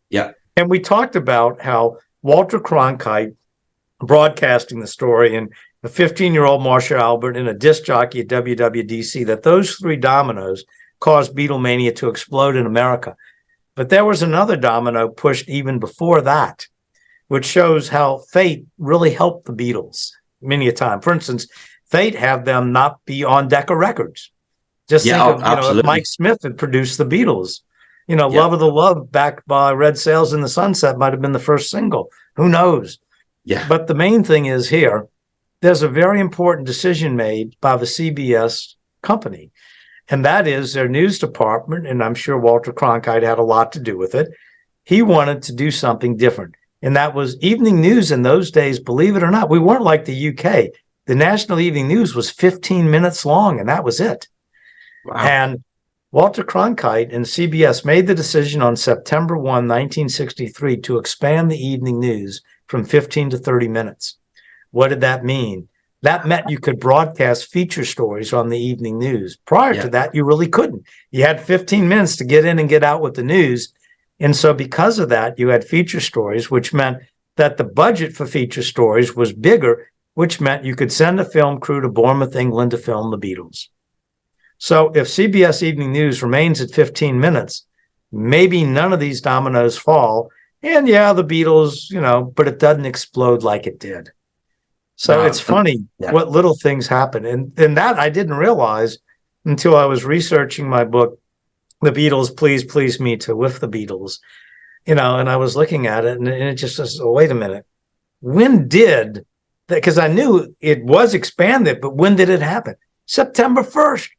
Yeah. And we talked about how Walter Cronkite broadcasting the story and a 15-year-old Marcia Albert and a disc jockey at WWDC, that those three dominoes caused Beatlemania to explode in America. But there was another domino pushed even before that, which shows how fate really helped the Beatles many a time. For instance, fate had them not be on Decca Records. Just think of, if Mike Smith had produced the Beatles, Love of the Love, backed by Red Sails in the Sunset, might have been the first single. Who knows? Yeah. But the main thing is here, there's a very important decision made by the CBS company. And that is their news department, and I'm sure Walter Cronkite had a lot to do with it. He wanted to do something different. And that was evening news in those days, believe it or not. We weren't like the UK. The national evening news was 15 minutes long, and that was it. Wow. And Walter Cronkite and CBS made the decision on September 1, 1963, to expand the evening news from 15 to 30 minutes. What did that mean? That meant you could broadcast feature stories on the evening news. Prior to that, you really couldn't. You had 15 minutes to get in and get out with the news. And so because of that, you had feature stories, which meant that the budget for feature stories was bigger, which meant you could send a film crew to Bournemouth, England to film the Beatles. So if CBS Evening News remains at 15 minutes, maybe none of these dominoes fall. And yeah, the Beatles, but it doesn't explode like it did. So it's funny what little things happen. And that I didn't realize until I was researching my book, The Beatles, Please, Please Me Too, with the Beatles, and I was looking at it and it just says, oh, wait a minute. When did that? Because I knew it was expanded, but when did it happen? September 1st.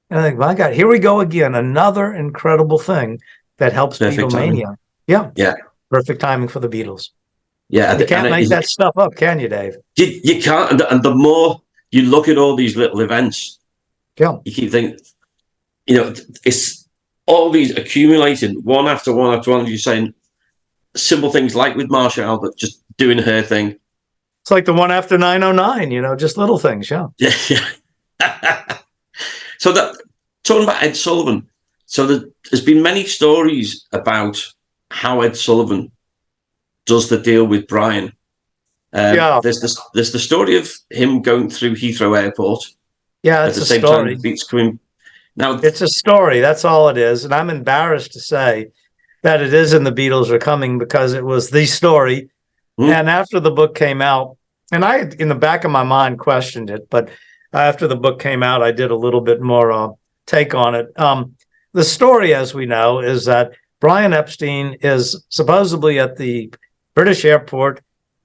And I think, my God, here we go again. Another incredible thing that helps Beatlemania. Yeah. Perfect timing for the Beatles. Yeah, you can't make that stuff up, can you, Dave? You can't. And the more you look at all these little events, you keep thinking, it's all these accumulating one after one after one. You're saying simple things like with Marcia Albert just doing her thing. It's like the one after 909, just little things, Yeah. So talking about Ed Sullivan, so there's been many stories about how Ed Sullivan does the deal with Brian. There's the story of him going through Heathrow Airport. Yeah, it's at the same time the Beats coming. Now it's a story. That's all it is, and I'm embarrassed to say that it is in The Beatles Are Coming, because it was the story. And after the book came out, and I, in the back of my mind, questioned it, but after the book came out, I did a little bit more take on it. The story, as we know, is that Brian Epstein is supposedly at the British airport,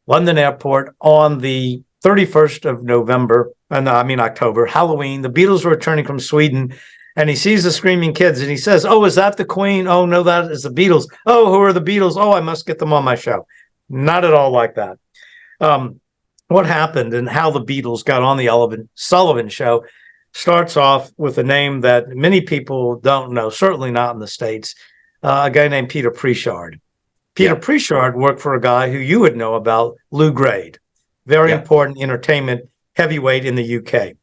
London airport, on the 31st of November, October, Halloween. The Beatles were returning from Sweden, and he sees the screaming kids, and he says, oh, is that the Queen? Oh, no, that is the Beatles. Oh, who are the Beatles? Oh, I must get them on my show. Not at all like that. What happened and how the Beatles got on the Ed Sullivan Show starts off with a name that many people don't know, certainly not in the States, a guy named Peter Pritchard. Peter Pritchard worked for a guy who you would know about, Lou Grade, very important entertainment heavyweight in the UK.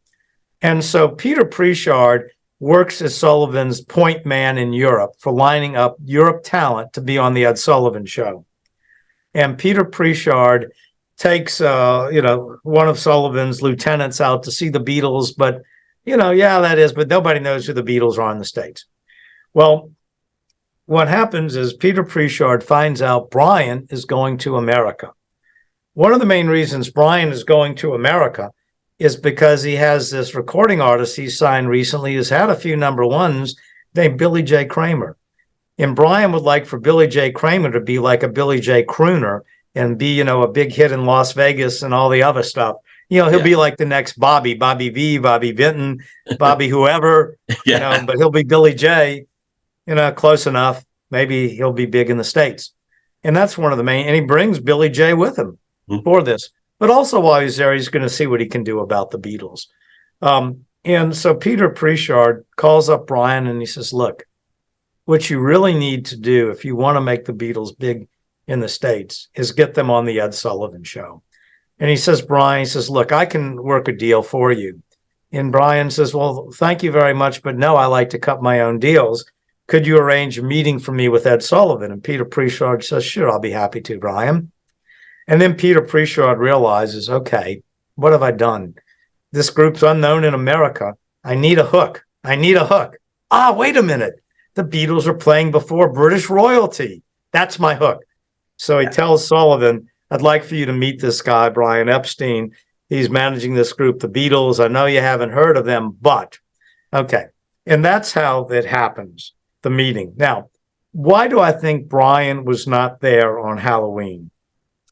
And so Peter Pritchard works as Sullivan's point man in Europe for lining up Europe talent to be on the Ed Sullivan Show. And Peter Pritchard takes, one of Sullivan's lieutenants out to see the Beatles, but, but nobody knows who the Beatles are in the States. Well, what happens is Peter Pritchard finds out Brian is going to America. One of the main reasons Brian is going to America is because he has this recording artist he signed recently who's had a few number ones named Billy J. Kramer. And Brian would like for Billy J. Kramer to be like a Billy J. Crooner and be, a big hit in Las Vegas and all the other stuff. He'll be like the next Bobby V, Bobby Vinton, Bobby whoever, but he'll be Billy J. Close enough. Maybe he'll be big in the States. And that's one of the main, and he brings Billy J with him for this. But also while he's there, he's going to see what he can do about the Beatles. And so Peter Pritchard calls up Brian and he says, look, what you really need to do if you want to make the Beatles big in the States is get them on the Ed Sullivan Show. And he says, look, I can work a deal for you. And Brian says, well, thank you very much, but no, I like to cut my own deals, could you arrange a meeting for me with Ed Sullivan? And Peter Pritchard says, sure, I'll be happy to, Brian. And then Peter Pritchard realizes, okay, what have I done? This group's unknown in America. I need a hook. I need a hook. Ah, wait a minute. The Beatles are playing before British royalty. That's my hook. So he tells Sullivan, I'd like for you to meet this guy, Brian Epstein. He's managing this group, the Beatles. I know you haven't heard of them, but okay. And that's how it happens, the meeting. Now, why do I think Brian was not there on Halloween?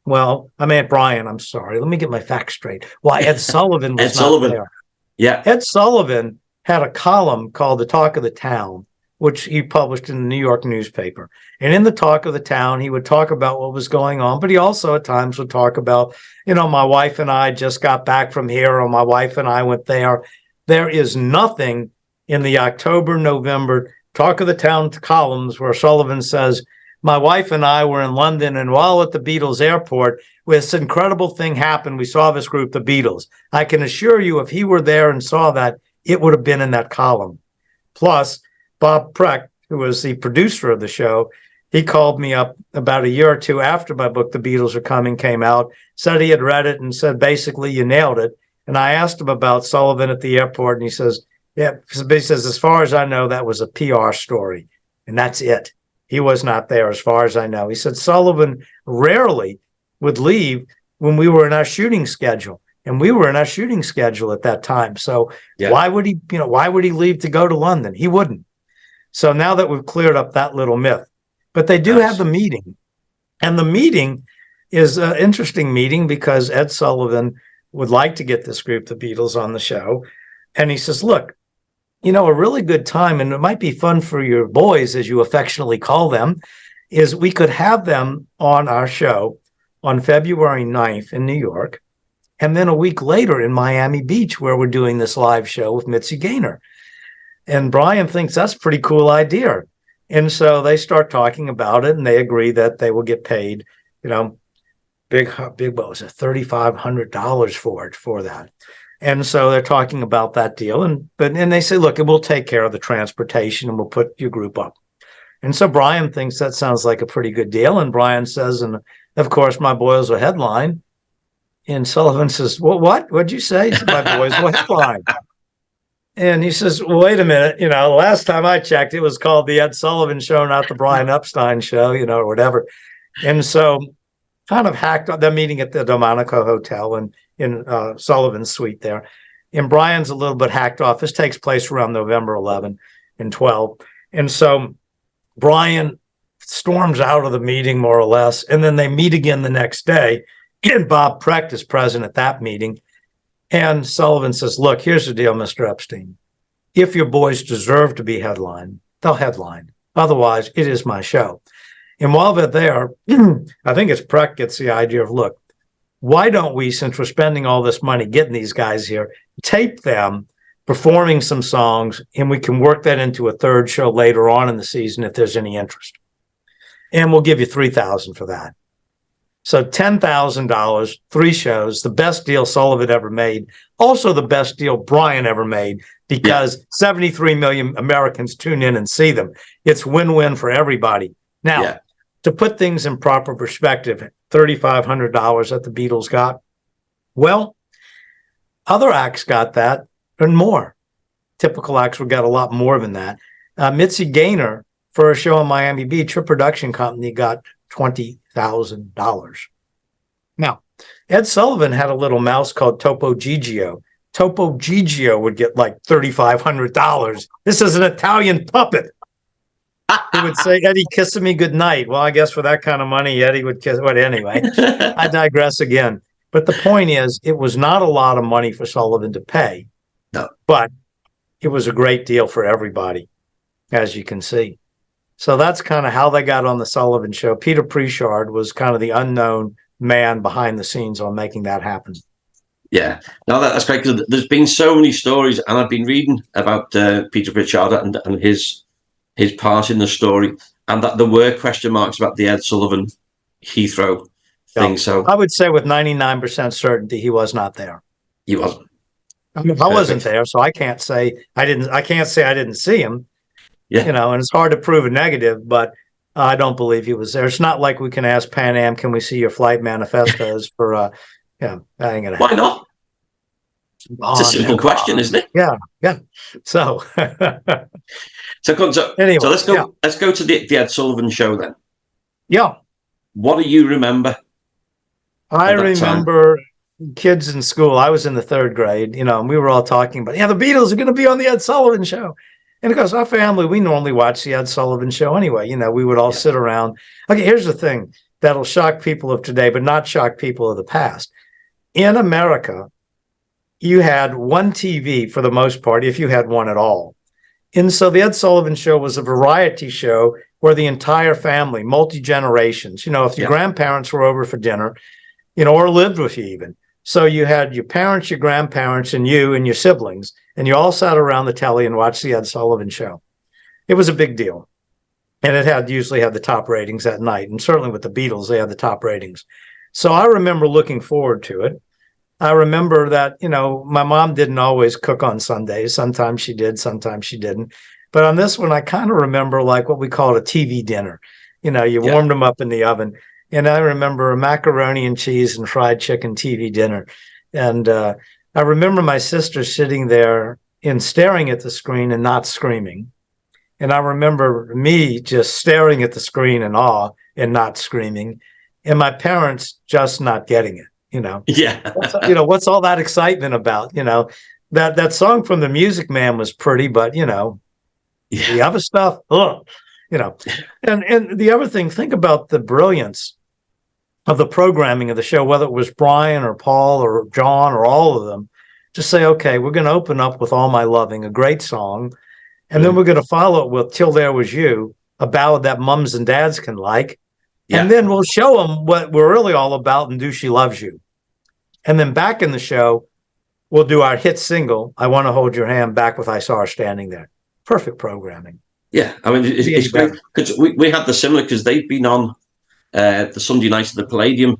Well, I mean, Brian, I'm sorry. Let me get my facts straight. Why Ed Sullivan was not there. Yeah. Ed Sullivan had a column called The Talk of the Town, which he published in the New York newspaper. And in the Talk of the Town, he would talk about what was going on, but he also at times would talk about, my wife and I just got back from here, or my wife and I went there. There is nothing in the October, November Talk of the Town columns where Sullivan says, my wife and I were in London, and while at the Beatles airport, this incredible thing happened. We saw this group, the Beatles. I can assure you, if he were there and saw that, it would have been in that column. Plus, Bob Preck, who was the producer of the show, he called me up about a year or two after my book, The Beatles Are Coming, came out, said he had read it and said, basically, you nailed it. And I asked him about Sullivan at the airport, and he says, yeah, he says, as far as I know, that was a PR story. And that's it. He was not there, as far as I know. He said Sullivan rarely would leave when we were in our shooting schedule. And we were in our shooting schedule at that time. So why would he leave to go to London? He wouldn't. So now that we've cleared up that little myth, but they do have the meeting. And the meeting is an interesting meeting because Ed Sullivan would like to get this group, the Beatles, on the show. And he says, look, a really good time, and it might be fun for your boys, as you affectionately call them, is we could have them on our show on February 9th in New York, and then a week later in Miami Beach, where we're doing this live show with Mitzi Gaynor. And Brian thinks that's a pretty cool idea. And so they start talking about it, and they agree that they will get paid, big, what was it, $3,500 for that. And so they're talking about that deal. And they say, look, we'll take care of the transportation and we'll put your group up. And so Brian thinks that sounds like a pretty good deal. And Brian says, and of course, my boys will headline. And Sullivan says, well, what? What'd you say? He said, my boys will headline. And he says, well, wait a minute. The last time I checked, it was called the Ed Sullivan Show, not the Brian Epstein Show, or whatever. And so kind of hacked on the meeting at the Delmonico Hotel and in Sullivan's suite there. And Brian's a little bit hacked off. This takes place around November 11 and 12. And so Brian storms out of the meeting more or less. And then they meet again the next day. And Bob Precht is present at that meeting. And Sullivan says, look, here's the deal, Mr. Epstein. If your boys deserve to be headlined, they'll headline. Otherwise, it is my show. And while they're there, I think it's Precht gets the idea of, look, why don't we, since we're spending all this money getting these guys here, tape them performing some songs, and we can work that into a third show later on in the season if there's any interest. And we'll give you $3,000 for that. So $10,000, 3 shows, the best deal Sullivan ever made, also the best deal Brian ever made, because 73 million Americans tune in and see them. It's win-win for everybody. Now, to put things in proper perspective, $3,500 that the Beatles got. Well, other acts got that and more. Typical acts would get a lot more than that. Mitzi Gaynor, for a show in Miami Beach, her production company got $20,000. Now, Ed Sullivan had a little mouse called Topo Gigio. Topo Gigio would get like $3,500. This is an Italian puppet. He would say, Eddie, kissing me goodnight. Well, I guess for that kind of money, Eddie would kiss. But anyway, I digress again. But the point is, it was not a lot of money for Sullivan to pay. No. But it was a great deal for everybody, as you can see. So that's kind of how they got on the Sullivan Show. Peter Pritchard was kind of the unknown man behind the scenes on making that happen. Yeah, no, that's great. Because there's been so many stories, and I've been reading about Peter Pritchard and his part in the story, and that there were question marks about the Ed Sullivan Heathrow thing. So I would say with 99% certainty he was not there. He wasn't. I wasn't there, so I can't say I didn't see him. Yeah. And it's hard to prove a negative, but I don't believe he was there. It's not like we can ask Pan Am, can we see your flight manifestos for, that ain't gonna happen. Why not? It's a simple question, isn't it? Yeah. So, anyway, so let's go. Let's go to the Ed Sullivan Show then. Yeah. What do you remember? I remember kids in school. I was in the 3rd grade, and we were all talking about, the Beatles are going to be on the Ed Sullivan Show. And because our family, we normally watch the Ed Sullivan Show anyway. We would all sit around. Okay, here's the thing that'll shock people of today, but not shock people of the past. In America, you had one TV for the most part, if you had one at all. And so the Ed Sullivan Show was a variety show where the entire family, multi-generations, if your grandparents were over for dinner, or lived with you even. So you had your parents, your grandparents, and you and your siblings, and you all sat around the telly and watched the Ed Sullivan Show. It was a big deal. And it usually had the top ratings at night. And certainly with the Beatles, they had the top ratings. So I remember looking forward to it. I remember that, my mom didn't always cook on Sundays. Sometimes she did, sometimes she didn't. But on this one, I kind of remember like what we called a TV dinner. You warmed them up in the oven. And I remember a macaroni and cheese and fried chicken TV dinner. And I remember my sister sitting there and staring at the screen and not screaming. And I remember me just staring at the screen in awe and not screaming. And my parents just not getting it. Yeah. What's all that excitement about? That song from the Music Man was pretty, but the other stuff, and the other thing, think about the brilliance of the programming of the show, whether it was Brian or Paul or John or all of them, just say, okay, we're going to open up with All My Loving, a great song, and then we're going to follow it with Till There Was You, a ballad that mums and dads can like. And then we'll show them what we're really all about and Do She Loves You. And then back in the show, we'll do our hit single, I Want to Hold Your Hand, back with I Saw Her Standing There. Perfect programming. Yeah, I mean, it's great because we had the similar because they've been on the Sunday night of the Palladium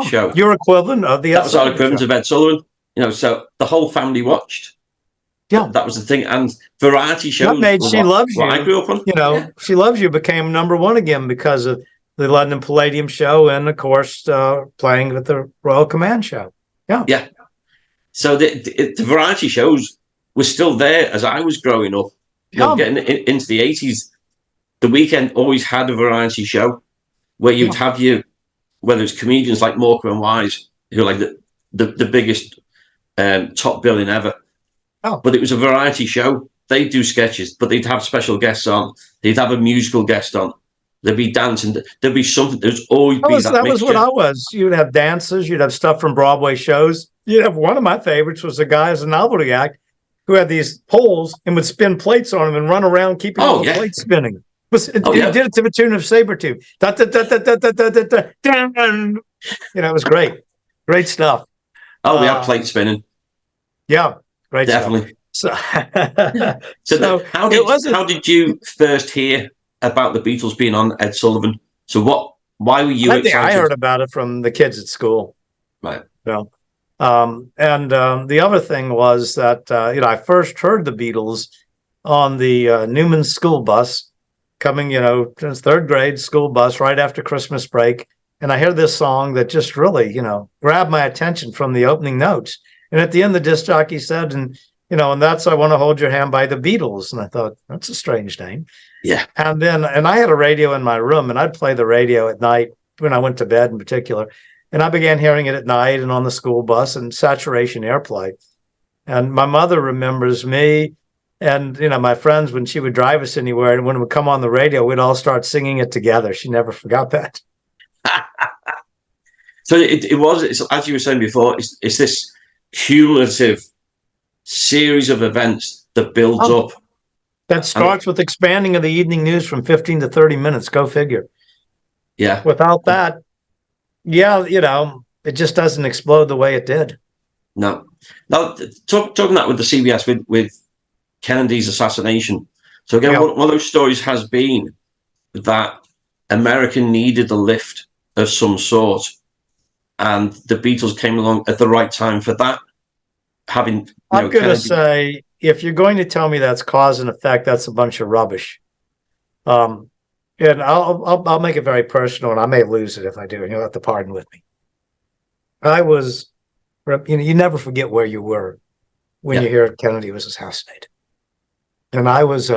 show. Your equivalent of the That was our equivalent of Ed Sullivan. So the whole family watched. Yeah, that was the thing. And variety shows. That made She Loves You. I grew up on. She Loves You became #1 again because of the London Palladium show and, of course, playing with the Royal Command show. Yeah. So the variety shows were still there as I was growing up. Getting into the 80s, the weekend always had a variety show where you'd have whether it's comedians like Morecambe and Wise, who are like the biggest top billing ever. But it was a variety show. They'd do sketches, but they'd have special guests on. They'd have a musical guest on. There'd be dancing. There'd be something. There's always be that was what I was. You'd have dancers. You'd have stuff from Broadway shows. You'd have one of my favorites was a guy as a novelty act who had these poles and would spin plates on them and run around keeping all the plates spinning. He did it to the tune of Sabretooth. It was great. Great stuff. Oh, we had plate spinning. Yeah, great definitely. Stuff. So how did you first hear about the Beatles being on Ed Sullivan? So why were you excited? I heard about it from the kids at school. Right. And the other thing was that, I first heard the Beatles on the Newman school bus coming, since 3rd grade school bus right after Christmas break. And I heard this song that just really, grabbed my attention from the opening notes. And at the end, the disc jockey said, and that's I Want to Hold Your Hand by the Beatles. And I thought, that's a strange name. Yeah. And I had a radio in my room and I'd play the radio at night when I went to bed in particular. And I began hearing it at night and on the school bus and saturation airplay. And my mother remembers me and, my friends when she would drive us anywhere. And when it would come on the radio, we'd all start singing it together. She never forgot that. So it's as you were saying before, it's this cumulative series of events that builds up. That starts with expanding of the evening news from 15 to 30 minutes. Go figure. Yeah. Without that, it just doesn't explode the way it did. No. Now, talking that with the CBS, with Kennedy's assassination. So again, one of those stories has been that America needed a lift of some sort, and the Beatles came along at the right time for that. I'm going to say, if you're going to tell me that's cause and effect, that's a bunch of rubbish. And I'll make it very personal, and I may lose it if I do, and you'll have to pardon with me. I was, you never forget where you were when you hear Kennedy was assassinated. And I was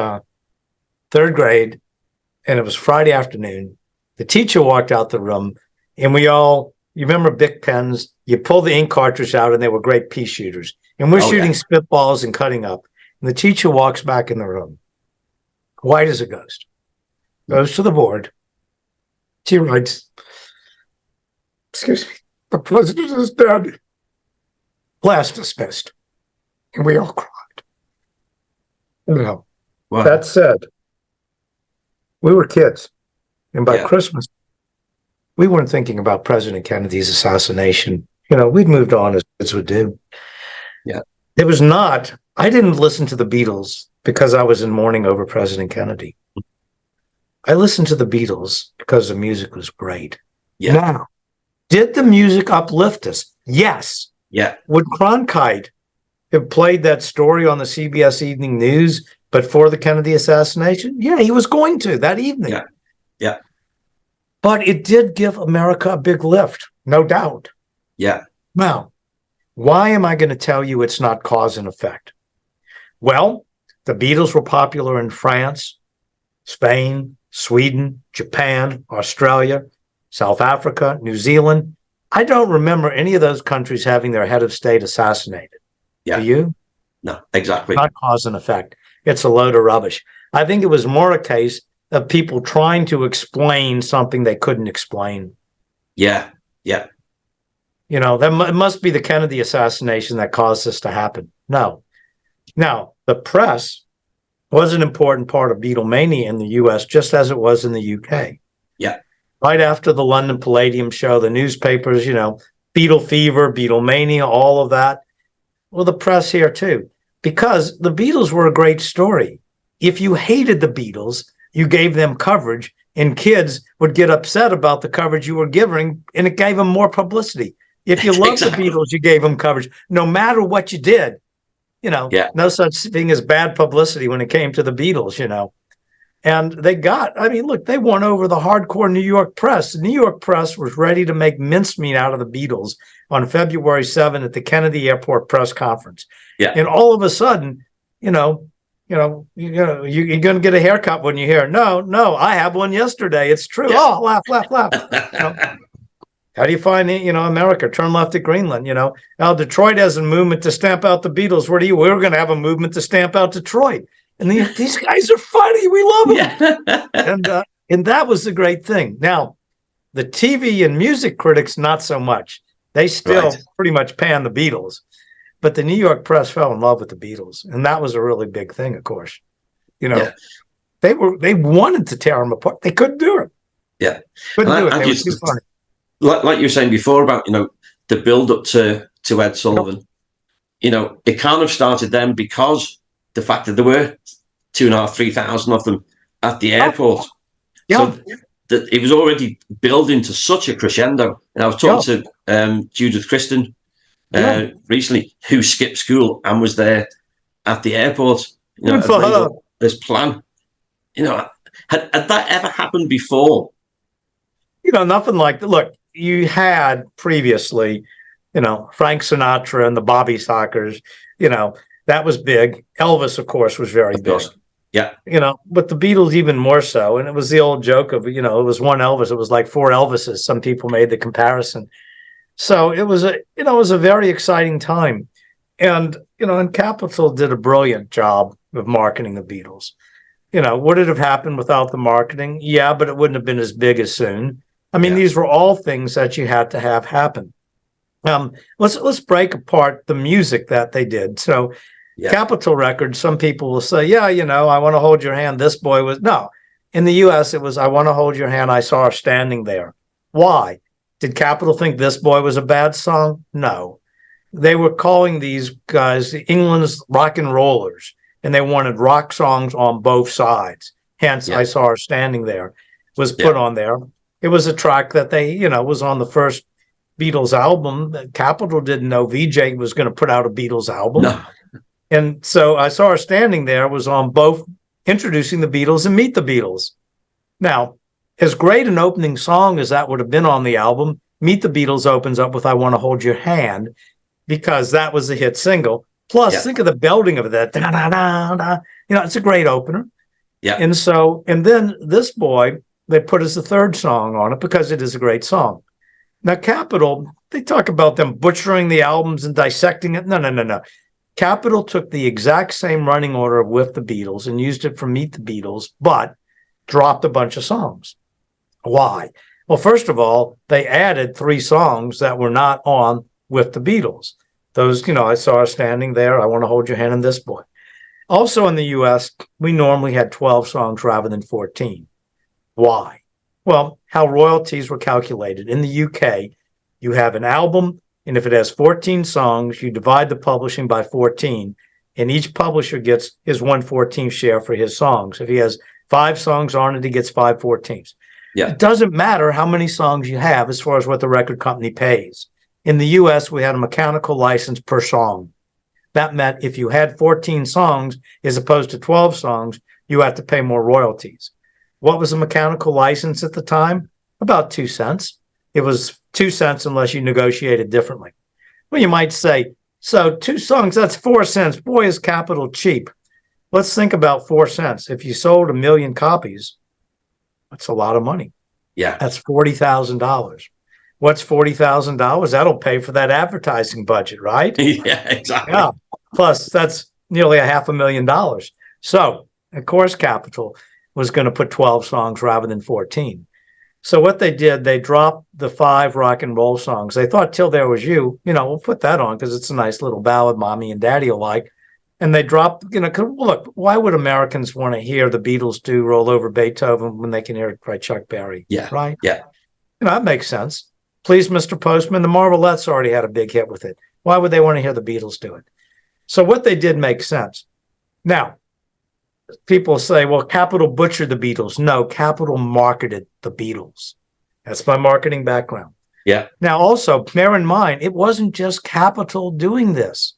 third grade, and it was Friday afternoon. The teacher walked out the room, and you remember Bic pens? You pull the ink cartridge out, and they were great pea shooters. And we're shooting spitballs and cutting up. And the teacher walks back in the room, white as a ghost, goes to the board. She writes, "Excuse me, the president is dead." Class dismissed. And we all cried. Wow. That said, we were kids. And by Christmas, we weren't thinking about President Kennedy's assassination. We'd moved on as kids would do. Yeah. It was not, I didn't listen to the Beatles because I was in mourning over President Kennedy. I listened to the Beatles because the music was great. Yeah. Now, did the music uplift us? Yes. Yeah. Would Cronkite have played that story on the CBS Evening News but for the Kennedy assassination? Yeah, he was going to that evening. Yeah. Yeah. But it did give America a big lift, no doubt. Yeah. Now, why am I going to tell you it's not cause and effect? Well, the Beatles were popular in France, Spain, Sweden, Japan, Australia, South Africa, New Zealand. I don't remember any of those countries having their head of state assassinated. Yeah. Do you? No, exactly. Not cause and effect. It's a load of rubbish. I think it was more a case of people trying to explain something they couldn't explain. Yeah. Yeah. It must be the Kennedy assassination that caused this to happen. No. Now, the press was an important part of Beatlemania in the U.S., just as it was in the U.K. Yeah. Right after the London Palladium show, the newspapers, Beatle fever, Beatlemania, all of that. Well, the press here too, because the Beatles were a great story. If you hated the Beatles, you gave them coverage, and kids would get upset about the coverage you were giving, and it gave them more publicity. If you loved the Beatles, you gave them coverage, no matter what you did. No such thing as bad publicity when it came to the Beatles, And they they won over the hardcore New York press. The New York press was ready to make mincemeat out of the Beatles on February 7th at the Kennedy Airport press conference. Yeah. And all of a sudden, you're going to get a haircut when you hear, no, I have one yesterday. It's true. Yeah. Oh, laugh. How do you find, America? Turn left at Greenland, Now, Detroit has a movement to stamp out the Beatles. We're going to have a movement to stamp out Detroit. And these guys are funny. We love them. Yeah. And that was the great thing. Now, the TV and music critics, not so much. They still pretty much pan the Beatles. But the New York press fell in love with the Beatles. And that was a really big thing, of course. They wanted to tear them apart. They couldn't do it. Yeah. Couldn't do it. They were too funny. Like you were saying before about, the build up to Ed Sullivan, it kind of started then because the fact that there were 2,500, 3,000 of them at the airport. Yeah. So that it was already building to such a crescendo. And I was talking to Judith Kristen recently, who skipped school and was there at the airport. This plan. Had that ever happened before? Nothing like that. Look, you had previously, Frank Sinatra and the Bobby Sockers, that was big. Elvis, of course, was very big. Yeah. But the Beatles even more so. And it was the old joke of, it was one Elvis. It was like four Elvises. Some people made the comparison. So it was a very exciting time. And, and Capitol did a brilliant job of marketing the Beatles. Would it have happened without the marketing? Yeah, but it wouldn't have been as big as soon. These were all things that you had to have happen. Let's break apart the music that they did. So Capitol Records, some people will say, I want to hold your hand. This boy was, no. In the U.S., it was, I want to hold your hand. I saw her standing there. Why? Did Capitol think This Boy was a bad song? No. They were calling these guys England's rock and rollers, and they wanted rock songs on both sides. Hence, I Saw Her Standing There was put on there. It was a track that they, was on the first Beatles album. Capitol didn't know VJ was going to put out a Beatles album. No. And so I Saw Her Standing There was on both introducing the Beatles and Meet the Beatles. Now, as great an opening song as that would have been on the album, Meet the Beatles opens up with I Want to Hold Your Hand, because that was a hit single. Plus, think of the belting of that. Da, da, da, da. It's a great opener. Yeah. And then This Boy, they put as the third song on it because it is a great song. Now, Capitol, they talk about them butchering the albums and dissecting it. No. Capitol took the exact same running order with the Beatles and used it for Meet the Beatles, but dropped a bunch of songs. Why? Well, first of all, they added 3 songs that were not on with the Beatles. Those, I Saw Her Standing There, I Want to Hold Your Hand, and This Boy. Also in the US, we normally had 12 songs rather than 14. Why? Well, how royalties were calculated. In the UK, you have an album, and if it has 14 songs, you divide the publishing by 14, and each publisher gets his 1/14th share for his songs. If he has 5 songs on it, he gets 5/14. Yeah. It doesn't matter how many songs you have as far as what the record company pays. In the US, we had a mechanical license per song. That meant if you had 14 songs as opposed to 12 songs, you had to pay more royalties. What was a mechanical license at the time? About 2 cents. It was 2 cents unless you negotiated differently. Well, you might say, so 2 songs, that's 4 cents. Boy, is Capitol cheap. Let's think about 4 cents. If you sold 1 million copies, that's a lot of money. Yeah. That's $40,000. What's $40,000? That'll pay for that advertising budget, right? Yeah, exactly. Yeah. Plus, that's nearly $500,000. So, of course, Capitol was going to put 12 songs rather than 14. So what they did, they dropped the 5 rock and roll songs. They thought Till There Was You, we'll put that on because it's a nice little ballad mommy and daddy will like. And they dropped, look, why would Americans want to hear the Beatles do Roll Over Beethoven when they can hear it by Chuck Berry? Yeah. Right? Yeah. That makes sense. Please, Mr. Postman, the Marvelettes already had a big hit with it. Why would they want to hear the Beatles do it? So what they did makes sense. Now, people say, well, Capitol butchered the Beatles. No, Capitol marketed the Beatles. That's my marketing background. Yeah. Now, also, bear in mind, it wasn't just Capitol doing this.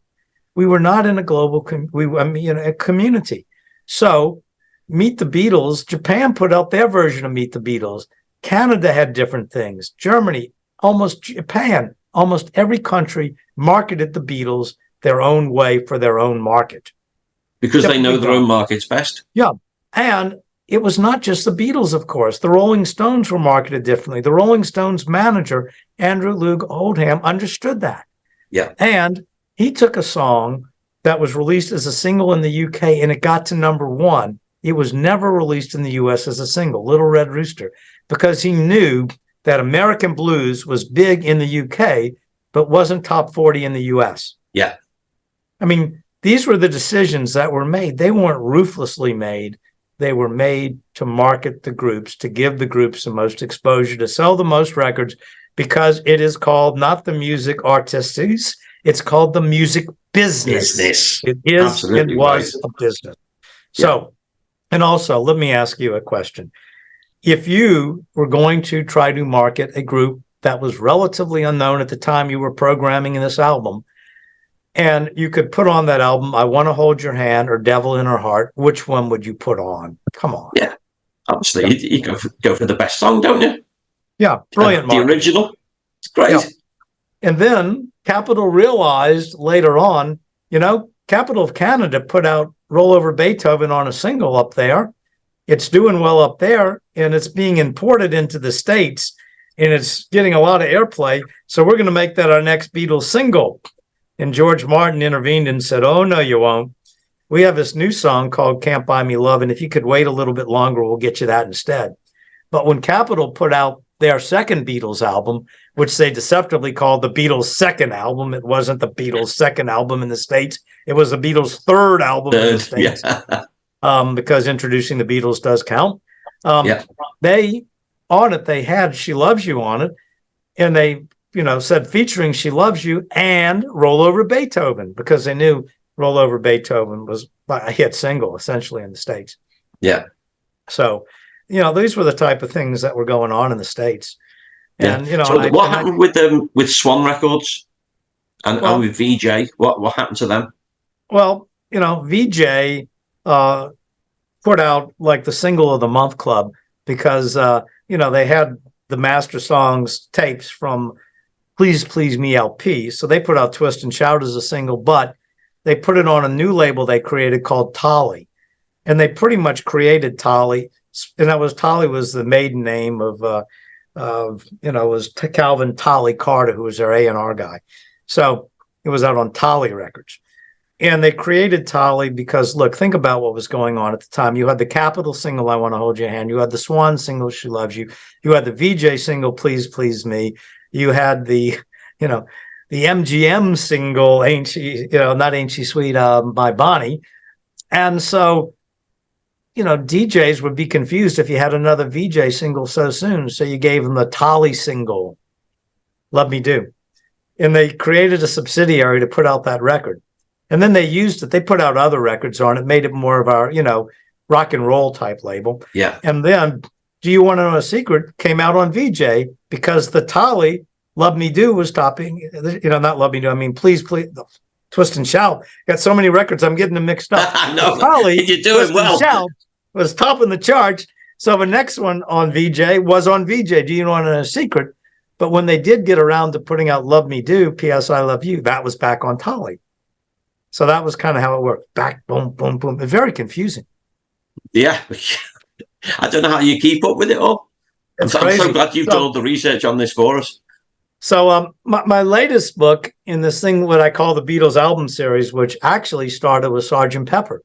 We were not in a global a community. So Meet the Beatles, Japan put out their version of Meet the Beatles. Canada had different things. Germany, almost Japan, almost every country marketed the Beatles their own way for their own market. Because they know their own markets best. Yeah. And it was not just the Beatles, of course. The Rolling Stones were marketed differently. The Rolling Stones manager, Andrew Loog Oldham, understood that. Yeah. And he took a song that was released as a single in the UK and it got to #1. It was never released in the US as a single, Little Red Rooster, because he knew that American blues was big in the UK, but wasn't top 40 in the US. Yeah. I mean, these were the decisions that were made. They weren't ruthlessly made. They were made to market the groups, to give the groups the most exposure, to sell the most records, because it is called not the music artistes, it's called the music business. It is Absolutely and was a business. So, and also, let me ask you a question. If you were going to try to market a group that was relatively unknown at the time you were programming in this album, and you could put on that album, I Want to Hold Your Hand or Devil in Her Heart, which one would you put on? Come on. Yeah. Obviously, you go for the best song, don't you? Yeah. Brilliant. The original. It's great. Yeah. And then Capitol realized later on, Capitol of Canada put out Roll Over Beethoven on a single up there. It's doing well up there, and it's being imported into the States, and it's getting a lot of airplay. So we're going to make that our next Beatles single. And George Martin intervened and said, oh, no, you won't. We have this new song called Can't Buy Me Love, and if you could wait a little bit longer, we'll get you that instead. But when Capitol put out their second Beatles album, which they deceptively called the Beatles' second album, it wasn't the Beatles' second album in the States. It was the Beatles' third album in the States, because introducing the Beatles does count. They had She Loves You on it, and they said featuring She Loves You and Roll Over Beethoven, because they knew Roll Over Beethoven was a hit single essentially in the States. Yeah. So, these were the type of things that were going on in the States. And, so what happened with Swan Records and with VJ? What happened to them? Well, VJ put out like the Single of the Month Club because, they had the Master Songs tapes from Please Please Me LP. So they put out Twist and Shout as a single, but they put it on a new label they created called Tali. And they pretty much created Tali. And Tali was the maiden name of was Calvin Tali Carter, who was their A&R guy. So it was out on Tali Records. And they created Tali because, look, think about what was going on at the time. You had the Capitol single, I Want to Hold Your Hand. You had the Swan single, She Loves You. You had the VJ single, Please Please Me. You had the MGM single, Ain't She, not Ain't She Sweet, by Bonnie. And so, DJs would be confused if you had another VJ single so soon. So you gave them the Tali single, Love Me Do. And they created a subsidiary to put out that record. And then they used it. They put out other records on it, made it more of our, rock and roll type label. Yeah. And then Do You Want to Know a Secret came out on VJ because the Tali Love Me Do was topping, not Love Me Do. I mean, Please, Please, Twist and Shout. Got so many records, I'm getting them mixed up. No, Tali, you're doing Twist well. And Shout was topping the charts. So the next one on VJ was on VJ, Do You Want to Know a Secret? But when they did get around to putting out Love Me Do, P.S. I Love You, that was back on Tali. So that was kind of how it worked. Back, boom, boom, boom. It's very confusing. Yeah. I don't know how you keep up with it all. I'm so glad you've done all the research on this for us. So my latest book in this thing, what I call the Beatles album series, which actually started with Sgt. Pepper.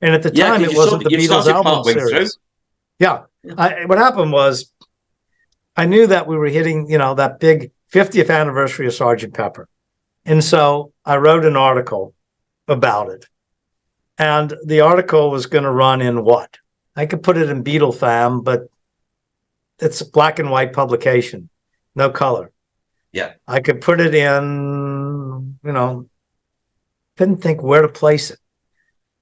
And at the time, it wasn't the Beatles album series. Through. Yeah. What happened was I knew that we were hitting, that big 50th anniversary of Sgt. Pepper. And so I wrote an article about it. And the article was going to run in what? I could put it in Beatle Fam, but it's a black and white publication, no color. Yeah. I could put it in, couldn't think where to place it.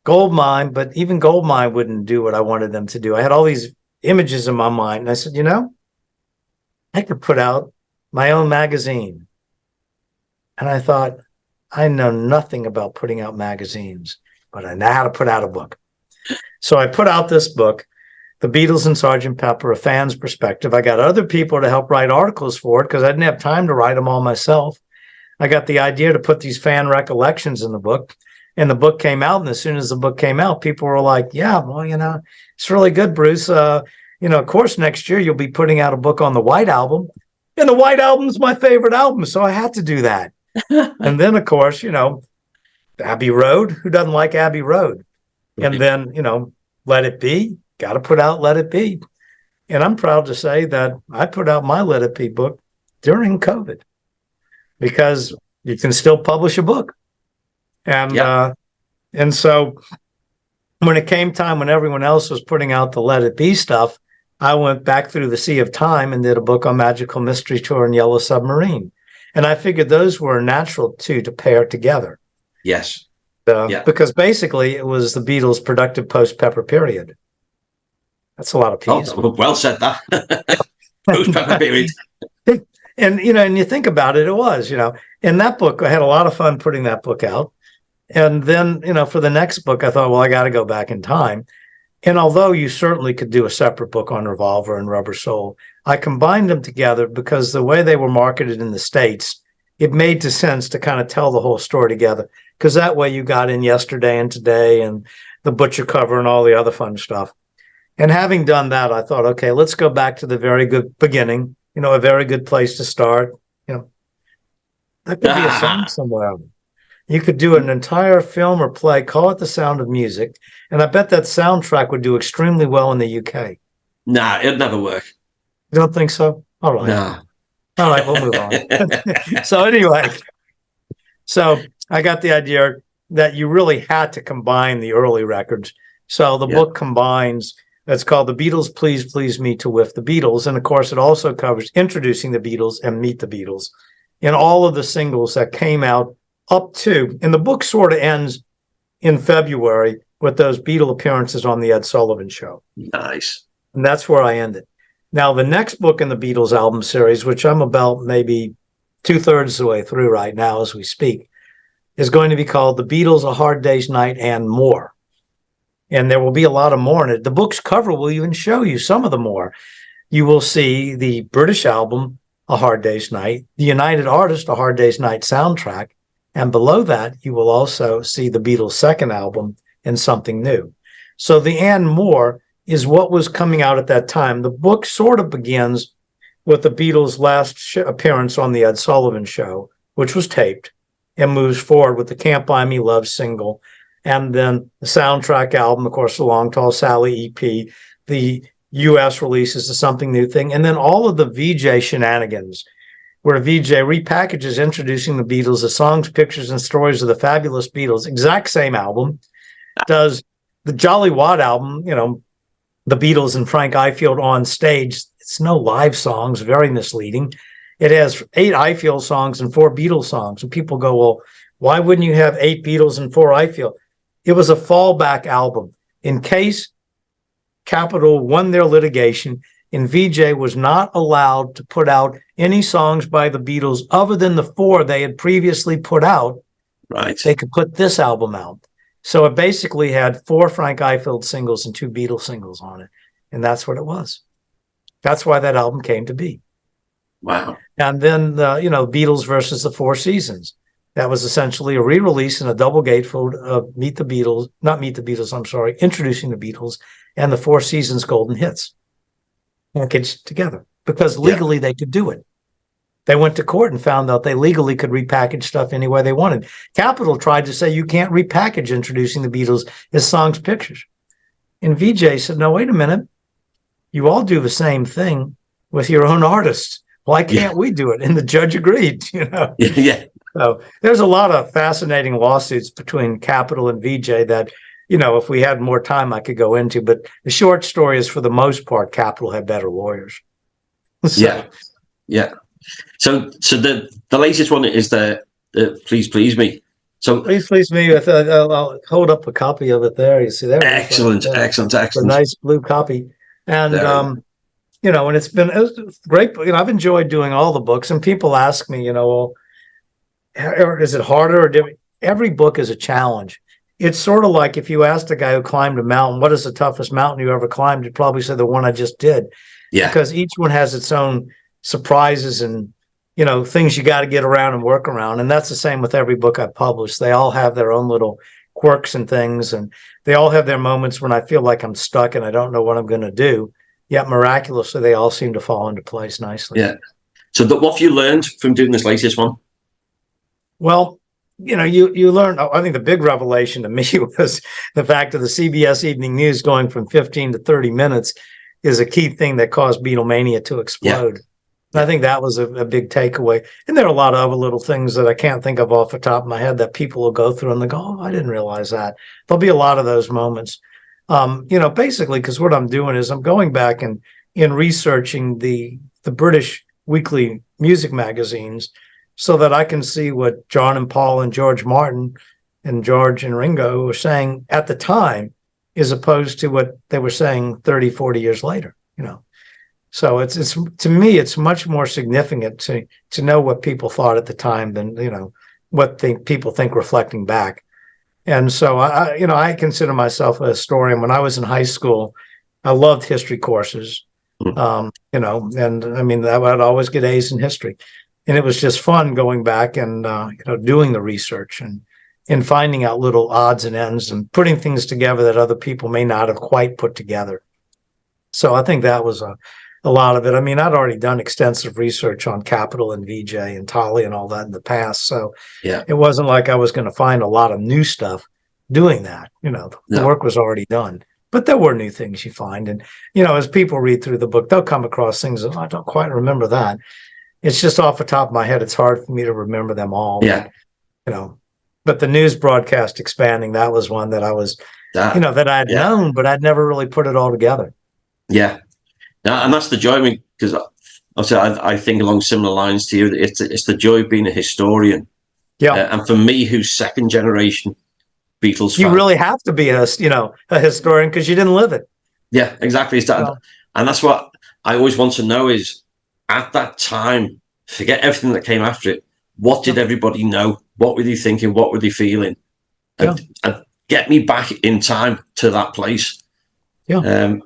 Goldmine, but even Goldmine wouldn't do what I wanted them to do. I had all these images in my mind. And I said, I could put out my own magazine. And I thought, I know nothing about putting out magazines, but I know how to put out a book. So I put out this book, The Beatles and Sgt. Pepper, A Fan's Perspective. I got other people to help write articles for it because I didn't have time to write them all myself. I got the idea to put these fan recollections in the book, and the book came out. And as soon as the book came out, people were like, yeah, well, it's really good, Bruce. Of course, next year you'll be putting out a book on the White Album. And the White Album's my favorite album, so I had to do that. And then, of course, Abbey Road. Who doesn't like Abbey Road? And then, Let It Be. Got to put out Let It Be. And I'm proud to say that I put out my Let It Be book during COVID because you can still publish a book. And and so when it came time when everyone else was putting out the Let It Be stuff, I went back through the sea of time and did a book on Magical Mystery Tour and Yellow Submarine. And I figured those were natural, too, to pair together. Yes. Because basically it was the Beatles' productive post-Pepper period. That's a lot of P's. Oh, well said, that. Post-Pepper period. And, and you think about it, it was, in that book, I had a lot of fun putting that book out. And then, for the next book, I thought, well, I got to go back in time. And although you certainly could do a separate book on Revolver and Rubber Soul, I combined them together because the way they were marketed in the States, it made sense to kind of tell the whole story together. Because that way you got in Yesterday and Today and the Butcher cover and all the other fun stuff. And having done that, I thought, okay, let's go back to the very good beginning, a very good place to start. That could be a song somewhere. You could do an entire film or play, call it The Sound of Music, and I bet that soundtrack would do extremely well in the UK. Nah, it'd never work. You don't think so? All right. No. All right, we'll move on. So anyway, I got the idea that you really had to combine the early records. So the book combines, it's called The Beatles, Please, Please Me to With the Beatles. And of course, it also covers Introducing the Beatles and Meet the Beatles and all of the singles that came out up to, and the book sort of ends in February with those Beatle appearances on the Ed Sullivan Show. Nice. And that's where I ended. Now, the next book in the Beatles album series, which I'm about maybe 2/3 of the way through right now as we speak, is going to be called The Beatles, A Hard Day's Night and More. and there will be a lot of more in it. The book's cover will even show you some of the more. You will see the British album, A Hard Day's Night, the United Artist, A Hard Day's Night soundtrack, and below that, you will also see the Beatles' second album and Something New. So the and more is what was coming out at that time. The book sort of begins with the Beatles' last appearance on the Ed Sullivan Show, which was taped, and moves forward with the Can't Buy Me Love single, and then the soundtrack album, of course, the Long Tall Sally EP, the U.S. releases the Something New thing, and then all of the VJ shenanigans, where VJ repackages introducing the Beatles, the songs, pictures, and stories of the fabulous Beatles, exact same album, does the Jolly Watt album, the Beatles and Frank Ifield on stage. It's no live songs, very misleading. It has 8 Ifield songs and 4 Beatles songs. And people go, well, why wouldn't you have 8 Beatles and 4 Ifield? It was a fallback album. In case Capitol won their litigation and VJ was not allowed to put out any songs by the Beatles other than the 4 they had previously put out, right, they could put this album out. So it basically had 4 Frank Ifield singles and 2 Beatles singles on it. And that's what it was. That's why that album came to be. Wow. And then, Beatles versus the Four Seasons. That was essentially a re-release and a double gatefold of Introducing the Beatles and the Four Seasons Golden Hits packaged together because legally they could do it. They went to court and found out they legally could repackage stuff any way they wanted. Capitol tried to say you can't repackage Introducing the Beatles as songs, pictures. And VJ said, no, wait a minute. You all do the same thing with your own artists. Why can't we do it? And the judge agreed, Yeah. So there's a lot of fascinating lawsuits between Capitol and VJ that, if we had more time, I could go into. But the short story is, for the most part, Capitol had better lawyers. So, yeah. So the latest one is the Please Please Me. So Please Please Me. I'll hold up a copy of it there. You see there. Excellent. A nice blue copy. And and it's great. I've enjoyed doing all the books, and people ask me, well, is it harder or every book is a challenge. It's sort of like if you asked a guy who climbed a mountain, what is the toughest mountain you ever climbed? You'd probably say the one I just did. Yeah. Because each one has its own surprises and, things you got to get around and work around. And that's the same with every book I've published. They all have their own little quirks and things, and they all have their moments when I feel like I'm stuck and I don't know what I'm going to do. Yet miraculously, they all seem to fall into place nicely. Yeah. So what have you learned from doing this latest one? Well, you learn. I think the big revelation to me was the fact of the CBS Evening News going from 15 to 30 minutes is a key thing that caused Beatlemania to explode. Yeah. I think that was a big takeaway. And there are a lot of other little things that I can't think of off the top of my head that people will go through and they go, oh, I didn't realize that. There'll be a lot of those moments. Basically, because what I'm doing is I'm going back and in researching the British weekly music magazines so that I can see what John and Paul and George Martin and George and Ringo were saying at the time, as opposed to what they were saying 30, 40 years later, So it's to me, it's much more significant to know what people thought at the time than, what people think reflecting back. And so I consider myself a historian. When I was in high school, I loved history courses, and I mean, I would always get A's in history. And it was just fun going back and, doing the research and finding out little odds and ends and putting things together that other people may not have quite put together. So I think that was a lot of it. I mean, I'd already done extensive research on Capitol and VJ and Tali and all that in the past. So it wasn't like I was going to find a lot of new stuff doing that. The work was already done. But there were new things you find. And, as people read through the book, they'll come across things that I don't quite remember that. It's just off the top of my head. It's hard for me to remember them all. Yeah. But the news broadcast expanding, that was one that I was, that I'd known, but I'd never really put it all together. Yeah. And that's the joy. I mean, because I think along similar lines to you, it's the joy of being a historian. Yeah. And for me, who's second generation Beatles fan, you really have to be a historian because you didn't live it. Yeah, exactly. And that's what I always want to know is, at that time, forget everything that came after it. What did everybody know? What were they thinking? What were they feeling? And get me back in time to that place. Yeah.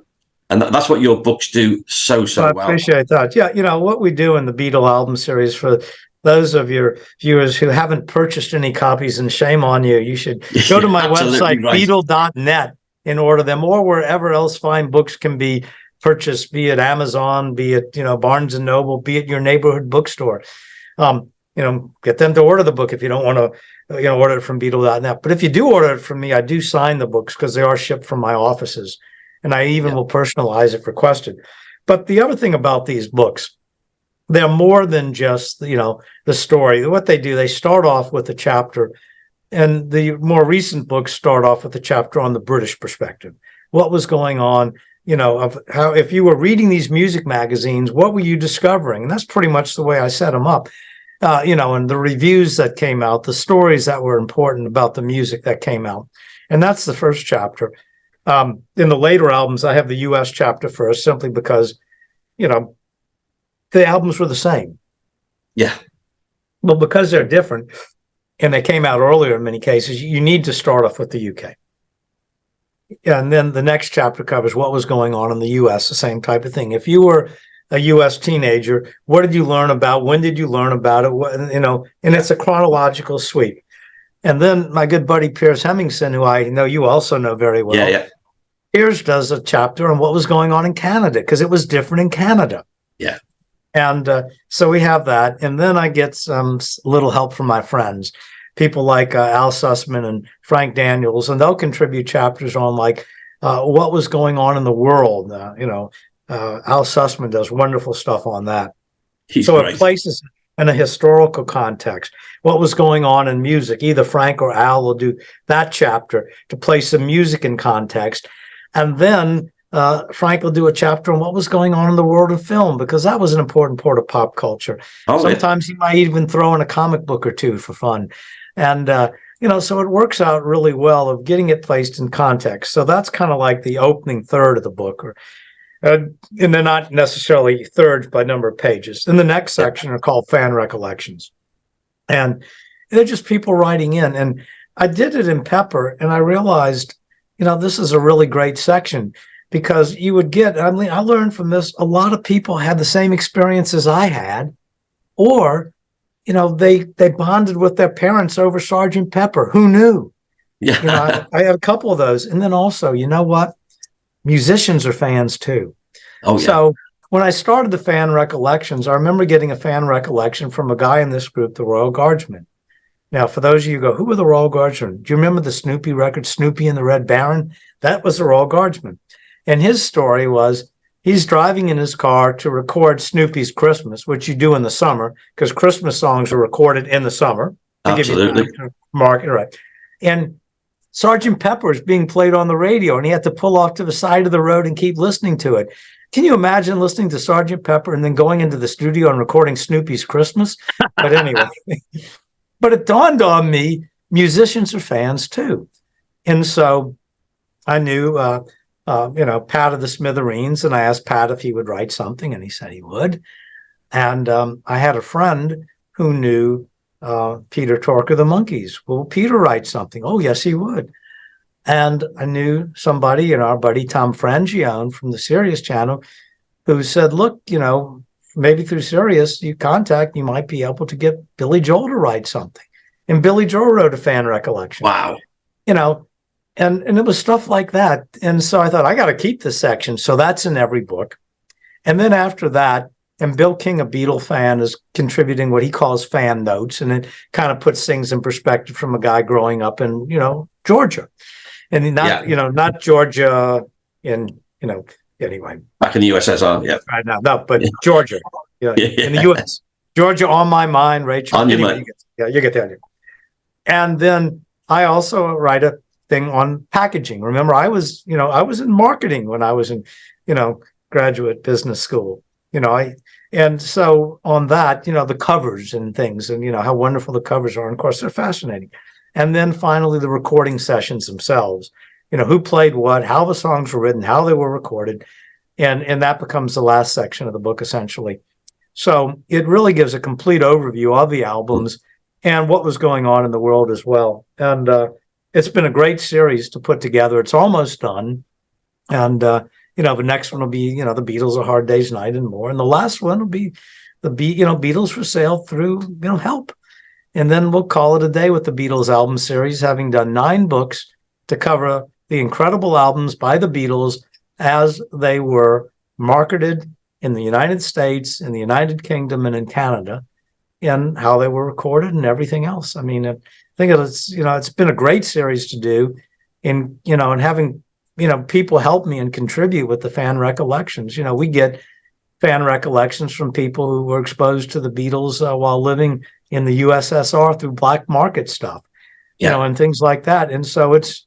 And that's what your books do so well. I appreciate that. Yeah, what we do in the Beatle album series, for those of your viewers who haven't purchased any copies, and shame on you, you should go to my website, beatle.net, and order them, or wherever else fine books can be purchased, be it Amazon, be it Barnes and Noble, be it your neighborhood bookstore. Get them to order the book if you don't want to order it from beatle.net. But if you do order it from me, I do sign the books because they are shipped from my offices. And I even will personalize if requested. But the other thing about these books, they're more than just, the story. What they do, they start off with a chapter, and the more recent books start off with a chapter on the British perspective. What was going on, of how, if you were reading these music magazines, what were you discovering? And that's pretty much the way I set them up. And the reviews that came out, the stories that were important about the music that came out. And that's the first chapter. In the later albums, I have the U.S. chapter first, simply because, the albums were the same. Yeah. Well, because they're different, and they came out earlier in many cases, you need to start off with the UK. And then the next chapter covers what was going on in the U.S., the same type of thing. If you were a U.S. teenager, what did you learn about? When did you learn about it? And it's a chronological sweep. And then my good buddy Piers Hemmingson, who I know you also know very well, Piers does a chapter on what was going on in Canada, because it was different in Canada. Yeah. And so we have that. And then I get some little help from my friends, people like Al Sussman and Frank Daniels, and they'll contribute chapters on what was going on in the world. Al Sussman does wonderful stuff on that. So it places in a historical context what was going on in music. Either Frank or Al will do that chapter to place the music in context, and then Frank will do a chapter on what was going on in the world of film, because that was an important part of pop culture. Sometimes he might even throw in a comic book or two for fun, and so it works out really well of getting it placed in context. So that's kind of like the opening third of the book, and they're not necessarily thirds by number of pages. In the next section are called fan recollections. And they're just people writing in. And I did it in Pepper, and I realized, this is a really great section, because you would get, I learned from this, a lot of people had the same experiences I had, or, they bonded with their parents over Sgt. Pepper. Who knew? Yeah. I had a couple of those. And then also, you know what? Musicians are fans too. Oh, yeah. So when I started the fan recollections, I remember getting a fan recollection from a guy in this group, the Royal Guardsmen. Now, for those of you who go, who were the Royal Guardsmen? Do you remember the Snoopy record, Snoopy and the Red Baron? That was the Royal Guardsmen. And his story was, he's driving in his car to record Snoopy's Christmas, which you do in the summer, because Christmas songs are recorded in the summer. Absolutely. Market, right. And Sgt. Pepper is being played on the radio, and he had to pull off to the side of the road and keep listening to it. Can you imagine listening to Sgt. Pepper and then going into the studio and recording Snoopy's Christmas? But anyway, but it dawned on me, musicians are fans too. And so I knew, Pat of the Smithereens, and I asked Pat if he would write something, and he said he would. And I had a friend who knew Peter Tork of the Monkees. Will Peter write something? Oh, yes, he would. And I knew somebody, our buddy Tom Frangione from the Sirius channel, who said, look, maybe through Sirius, you might be able to get Billy Joel to write something. And Billy Joel wrote a fan recollection. Wow. And it was stuff like that. And so I thought, I got to keep this section. So that's in every book. And then after that, and Bill King, a Beatle fan, is contributing what he calls fan notes. And it kind of puts things in perspective from a guy growing up in, Georgia. And not Georgia in, anyway. Back in the USSR, yeah. Right now, no, but Georgia, in the US. Georgia on my mind, Rachel. On your mind. You get the idea. And then I also write a thing on packaging. Remember, I was in marketing when I was in, graduate business school. And so on that, the covers and things, and how wonderful the covers are. And of course, they're fascinating. And then finally, the recording sessions themselves, who played what, how the songs were written, how they were recorded. And that becomes the last section of the book, essentially. So it really gives a complete overview of the albums and what was going on in the world as well. And it's been a great series to put together. It's almost done. And, the next one will be, the Beatles, A Hard Day's Night and more. And the last one will be Beatles for Sale through, Help. And then we'll call it a day with the Beatles album series, having done 9 books to cover the incredible albums by the Beatles as they were marketed in the United States, in the United Kingdom, and in Canada, and how they were recorded and everything else. I mean, I think it's been a great series to do, and having people help me and contribute with the fan recollections. We get fan recollections from people who were exposed to the Beatles while living in the USSR through black market stuff, and things like that. And so it's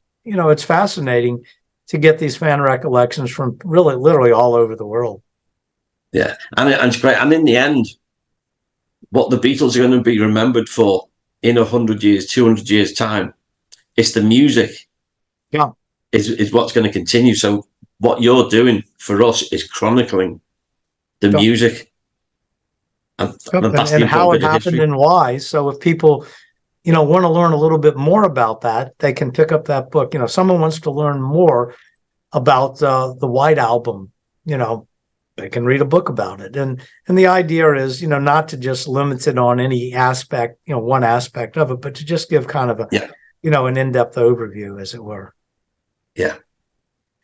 fascinating to get these fan recollections from really literally all over the world. Yeah, and it's great. And in the end, what the Beatles are going to be remembered for in 100 years, 200 years time, it's the music. Yeah, is what's going to continue. So what you're doing for us is chronicling the music, and how it happened and why. So if people, want to learn a little bit more about that, they can pick up that book. If someone wants to learn more about the White Album, they can read a book about it. And the idea is, not to just limit it on any aspect, one aspect of it, but to just give kind of an in-depth overview, as it were. Yeah.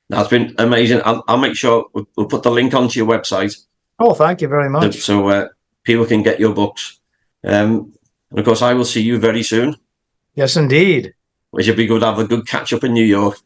That's been amazing. I'll make sure we'll put the link onto your website. Oh, thank you very much. So people can get your books. And of course, I will see you very soon. Yes, indeed. It should be good to have a good catch up in New York.